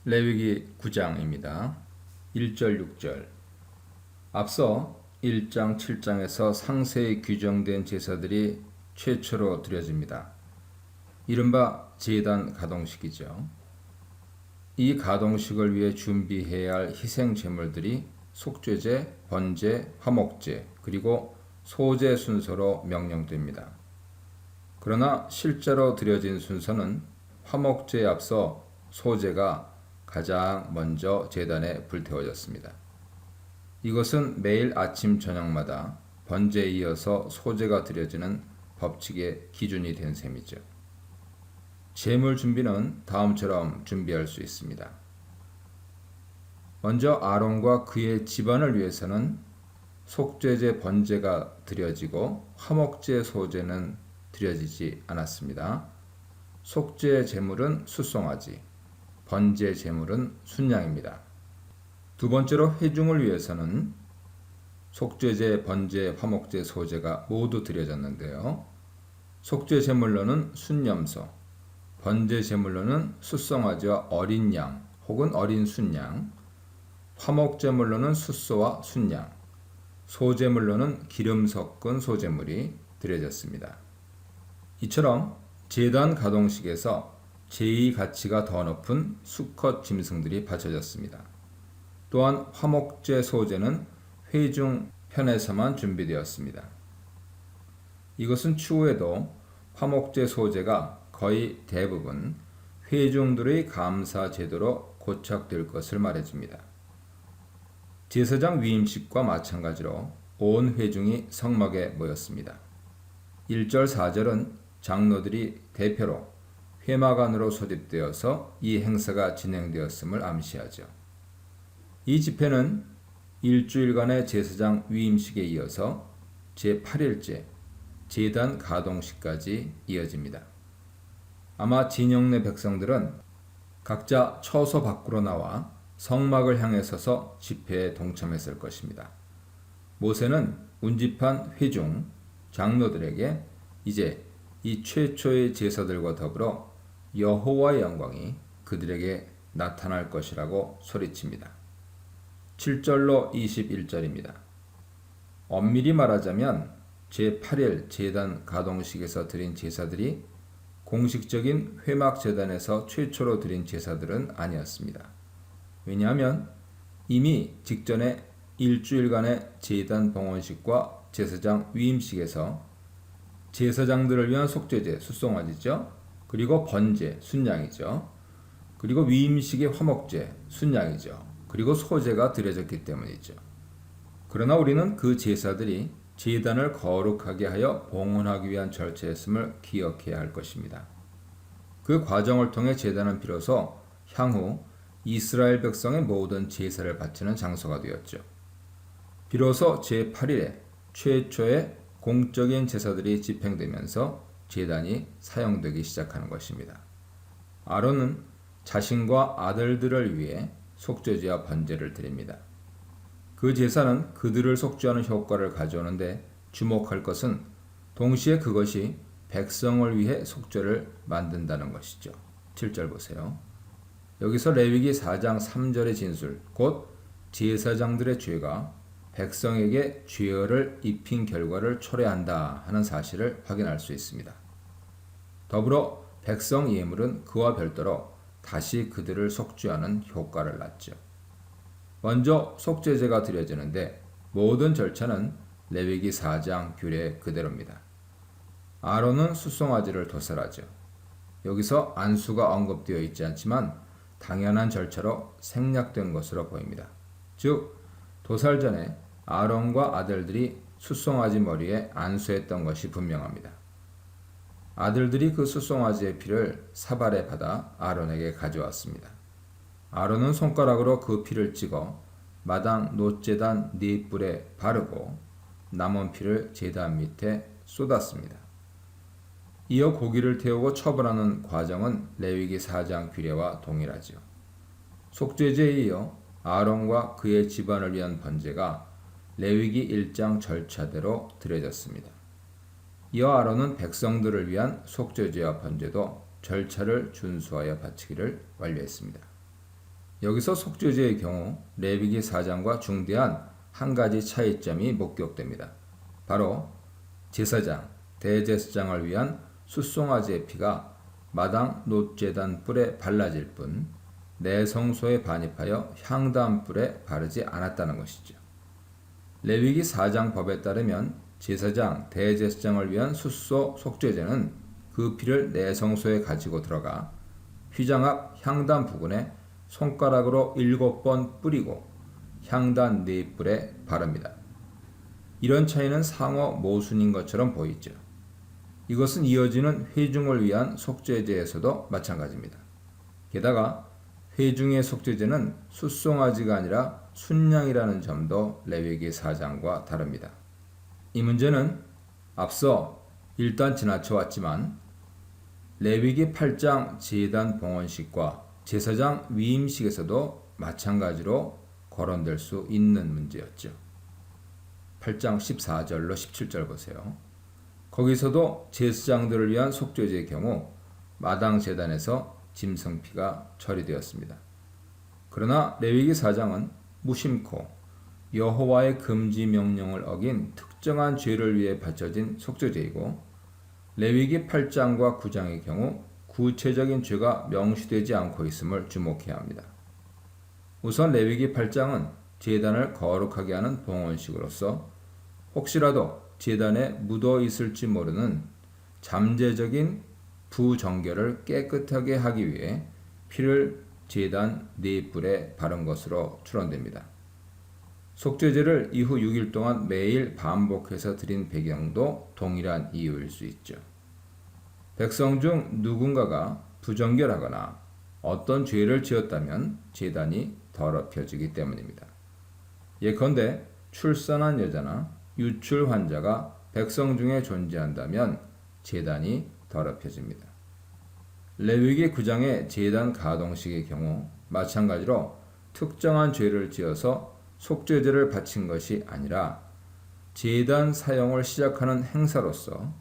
레위기 9장입니다. 1절 6절. 앞서 1장 7장에서 상세히 규정된 제사들이 최초로 드려집니다. 이른바 제단 가동식이죠. 이 가동식을 위해 준비해야 할 희생 제물들이 속죄제, 번제, 화목제, 그리고 소제 순서로 명령됩니다. 그러나 실제로 드려진 순서는 화목제에 앞서 소제가 가장 먼저 제단에 불태워졌습니다. 이것은 매일 아침 저녁마다 번제에 이어서 소제가 드려지는 법칙의 기준이 된 셈이죠. 제물 준비는 다음처럼 준비할 수 있습니다. 먼저 아론과 그의 집안을 위해서는 속죄제 번제가 드려지고 화목제 소제는 드려지지 않았습니다. 속죄 제물은 숫송아지, 번제 제물은 순양입니다. 두 번째로 회중을 위해서는 속죄제, 번제, 화목제, 소제가 모두 드려졌는데요. 속죄 제물로는 순염소, 번제 제물로는 숫송아지와 어린 양 혹은 어린 순양, 화목 제물로는 숫소와 순양, 소제물로는 기름 섞은 소제물이 드려졌습니다. 이처럼 제단 가동식에서 제2 가치가 더 높은 수컷 짐승들이 바쳐졌습니다. 또한 화목제 소제는 회중 편에서만 준비되었습니다. 이것은 추후에도 화목제 소제가 거의 대부분 회중들의 감사 제도로 고착될 것을 말해줍니다. 제사장 위임식과 마찬가지로 온 회중이 성막에 모였습니다. 1절 4절은 장로들이 대표로 회막 안으로 소집되어서 이 행사가 진행되었음을 암시하죠. 이 집회는 일주일간의 제사장 위임식에 이어서 제8일째 제단 가동식까지 이어집니다. 아마 진영 내 백성들은 각자 처소 밖으로 나와 성막을 향해 서서 집회에 동참했을 것입니다. 모세는 운집한 회중, 장로들에게 이제 이 최초의 제사들과 더불어 여호와의 영광이 그들에게 나타날 것이라고 소리칩니다. 7절로 21절입니다. 엄밀히 말하자면 제8일 제단 가동식에서 드린 제사들이 공식적인 회막 제단에서 최초로 드린 제사들은 아니었습니다. 왜냐하면 이미 직전에 일주일간의 제단 봉헌식과 제사장 위임식에서 제사장들을 위한 속죄제, 숫송아지죠. 그리고 번제, 순양이죠. 그리고 위임식의 화목제, 순양이죠. 그리고 소제가 드려졌기 때문이죠. 그러나 우리는 그 제사들이 제단을 거룩하게 하여 봉헌하기 위한 절차였음을 기억해야 할 것입니다. 그 과정을 통해 제단은 비로소 향후 이스라엘 백성의 모든 제사를 바치는 장소가 되었죠. 비로소 제8일에 최초의 공적인 제사들이 집행되면서 제단이 사용되기 시작하는 것입니다. 아론은 자신과 아들들을 위해 속죄제와 번제를 드립니다. 그 제사는 그들을 속죄하는 효과를 가져오는데 주목할 것은 동시에 그것이 백성을 위해 속죄를 만든다는 것이죠. 7절 보세요. 여기서 레위기 4장 3절의 진술, 곧 제사장들의 죄가 백성에게 죄를 입힌 결과를 초래한다 하는 사실을 확인할 수 있습니다. 더불어 백성 예물은 그와 별도로 다시 그들을 속죄하는 효과를 낳죠. 먼저 속죄제가 드려지는데 모든 절차는 레위기 4장 규례 그대로입니다. 아론은 숫송아지를 도살하죠. 여기서 안수가 언급되어 있지 않지만 당연한 절차로 생략된 것으로 보입니다. 즉 도살 전에 아론과 아들들이 숫송아지 머리에 안수했던 것이 분명합니다. 아들들이 그 숫송아지의 피를 사발에 받아 아론에게 가져왔습니다. 아론은 손가락으로 그 피를 찍어 마당 놋제단 4뿔에 바르고 남은 피를 제단 밑에 쏟았습니다. 이어 고기를 태우고 처분하는 과정은 레위기 4장 규례와 동일하죠. 속죄제에 이어 아론과 그의 집안을 위한 번제가 레위기 1장 절차대로 드려졌습니다. 이어 아론은 백성들을 위한 속죄제와 번제도 절차를 준수하여 바치기를 완료했습니다. 여기서 속죄제의 경우 레위기 4장과 중대한 한 가지 차이점이 목격됩니다. 바로 제사장, 대제사장을 위한 숫송아지의 피가 마당 놋제단 뿔에 발라질 뿐 내성소에 반입하여 향단 뿔에 바르지 않았다는 것이죠. 레위기 4장 법에 따르면 제사장, 대제사장을 위한 숫소 속죄제는 그 피를 내성소에 가지고 들어가 휘장 앞 향단 부근에 손가락으로 7번 뿌리고 향단 4뿔에 바릅니다. 이런 차이는 상어 모순인 것처럼 보이죠. 이것은 이어지는 회중을 위한 속죄제에서도 마찬가지입니다. 게다가 회중의 속죄제는 숫송아지가 아니라 순양이라는 점도 레위기 4장과 다릅니다. 이 문제는 앞서 일단 지나쳐왔지만 레위기 8장 제단 봉헌식과 제사장 위임식에서도 마찬가지로 거론될 수 있는 문제였죠. 8장 14절로 17절 보세요. 거기서도 제사장들을 위한 속죄제의 경우 마당 제단에서 짐승피가 처리되었습니다. 그러나 레위기 4장은 무심코 여호와의 금지 명령을 어긴 특정한 죄를 위해 바쳐진 속죄제이고 레위기 8장과 9장의 경우 구체적인 죄가 명시되지 않고 있음을 주목해야 합니다. 우선 레위기 8장은 제단을 거룩하게 하는 봉헌식으로서 혹시라도 제단에 묻어 있을지 모르는 잠재적인 부정결을 깨끗하게 하기 위해 피를 제단 4뿔에 바른 것으로 추론됩니다. 속죄제를 이후 6일 동안 매일 반복해서 드린 배경도 동일한 이유일 수 있죠. 백성 중 누군가가 부정결하거나 어떤 죄를 지었다면 제단이 더럽혀지기 때문입니다. 예컨대 출산한 여자나 유출 환자가 백성 중에 존재한다면 제단이 더럽혀집니다. 레위기 9장의 제단 가동식의 경우 마찬가지로 특정한 죄를 지어서 속죄제를 바친 것이 아니라 제단 사용을 시작하는 행사로서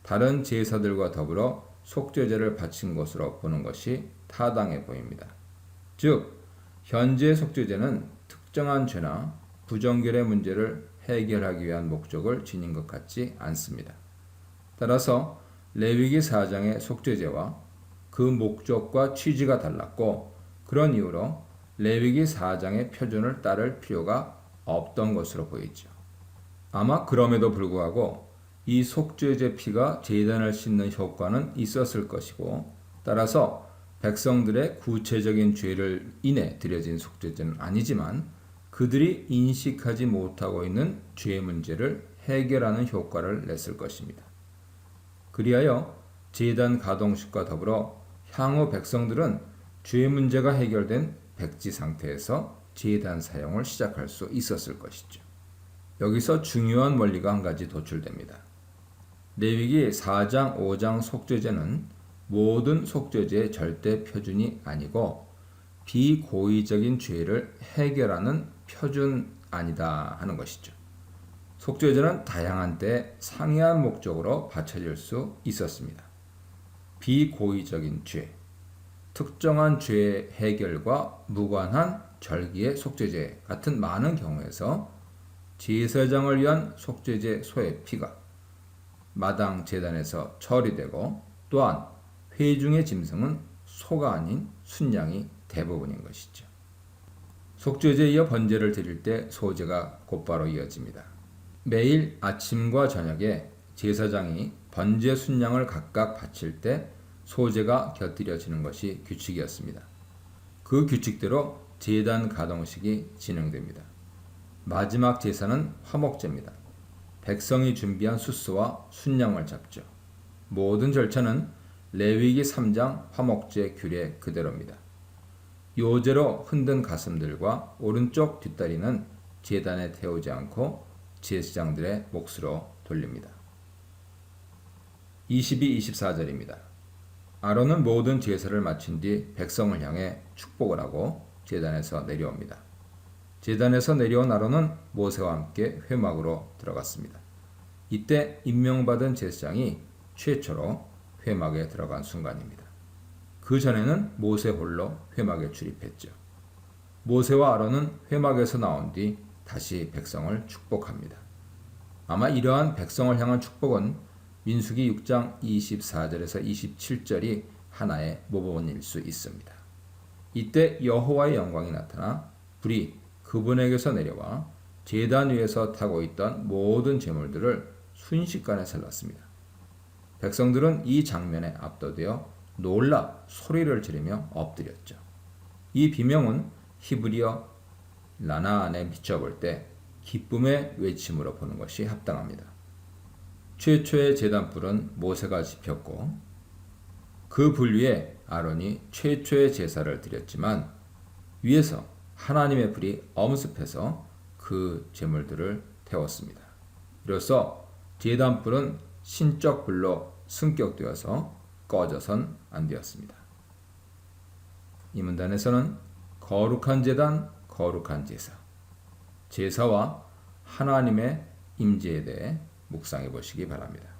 다른 제사들과 더불어 속죄제를 바친 것으로 보는 것이 타당해 보입니다. 즉, 현재 속죄제는 특정한 죄나 부정결의 문제를 해결하기 위한 목적을 지닌 것 같지 않습니다. 따라서 레위기 4장의 속죄제와 그 목적과 취지가 달랐고 그런 이유로 레위기 4장의 표준을 따를 필요가 없던 것으로 보이죠. 아마 그럼에도 불구하고 이 속죄제 피가 제단을 씻는 효과는 있었을 것이고 따라서 백성들의 구체적인 죄를 인해 드려진 속죄제는 아니지만 그들이 인식하지 못하고 있는 죄 문제를 해결하는 효과를 냈을 것입니다. 그리하여 제단 가동식과 더불어 향후 백성들은 죄 문제가 해결된 백지 상태에서 제단 사용을 시작할 수 있었을 것이죠. 여기서 중요한 원리가 한 가지 도출됩니다. 레위기 4장, 5장 속죄제는 모든 속죄제의 절대 표준이 아니고 비고의적인 죄를 해결하는 표준 아니다 하는 것이죠. 속죄제는 다양한 때 상이한 목적으로 바쳐질 수 있었습니다. 비고의적인 죄, 특정한 죄 해결과 무관한 절기의 속죄제 같은 많은 경우에서 제사장을 위한 속죄제 소의 피가 마당 제단에서 처리되고 또한 회중의 짐승은 소가 아닌 순양이 대부분인 것이죠. 속죄제에 이어 번제를 드릴 때 소제가 곧바로 이어집니다. 매일 아침과 저녁에 제사장이 번제 순양을 각각 바칠 때 소제가 곁들여지는 것이 규칙이었습니다. 그 규칙대로 제단 가동식이 진행됩니다. 마지막 제사는 화목제입니다. 백성이 준비한 숫소와 순양을 잡죠. 모든 절차는 레위기 3장 화목제 규례 그대로입니다. 요제로 흔든 가슴들과 오른쪽 뒷다리는 제단에 태우지 않고 제사장들의 몫으로 돌립니다. 22, 24절입니다. 아론은 모든 제사를 마친 뒤 백성을 향해 축복을 하고 제단에서 내려옵니다. 제단에서 내려온 아론은 모세와 함께 회막으로 들어갔습니다. 이때 임명받은 제사장이 최초로 회막에 들어간 순간입니다. 그 전에는 모세 홀로 회막에 출입했죠. 모세와 아론은 회막에서 나온 뒤 다시 백성을 축복합니다. 아마 이러한 백성을 향한 축복은 민수기 6장 24절에서 27절이 하나의 모범일 수 있습니다. 이때 여호와의 영광이 나타나 불이 그분에게서 내려와 제단 위에서 타고 있던 모든 제물들을 순식간에 살랐습니다. 백성들은 이 장면에 압도되어 놀라 소리를 지르며 엎드렸죠. 이 비명은 히브리어 라나안에 비춰볼 때 기쁨의 외침으로 보는 것이 합당합니다. 최초의 제단불은 모세가 지폈고 그 불 위에 아론이 최초의 제사를 드렸지만 위에서 하나님의 불이 엄습해서 그 제물들을 태웠습니다. 이로써 제단불은 신적 불로 승격되어서 꺼져선 안 되었습니다. 이 문단에서는 거룩한 제단, 거룩한 제사, 제사와 하나님의 임재에 대해 묵상해 보시기 바랍니다.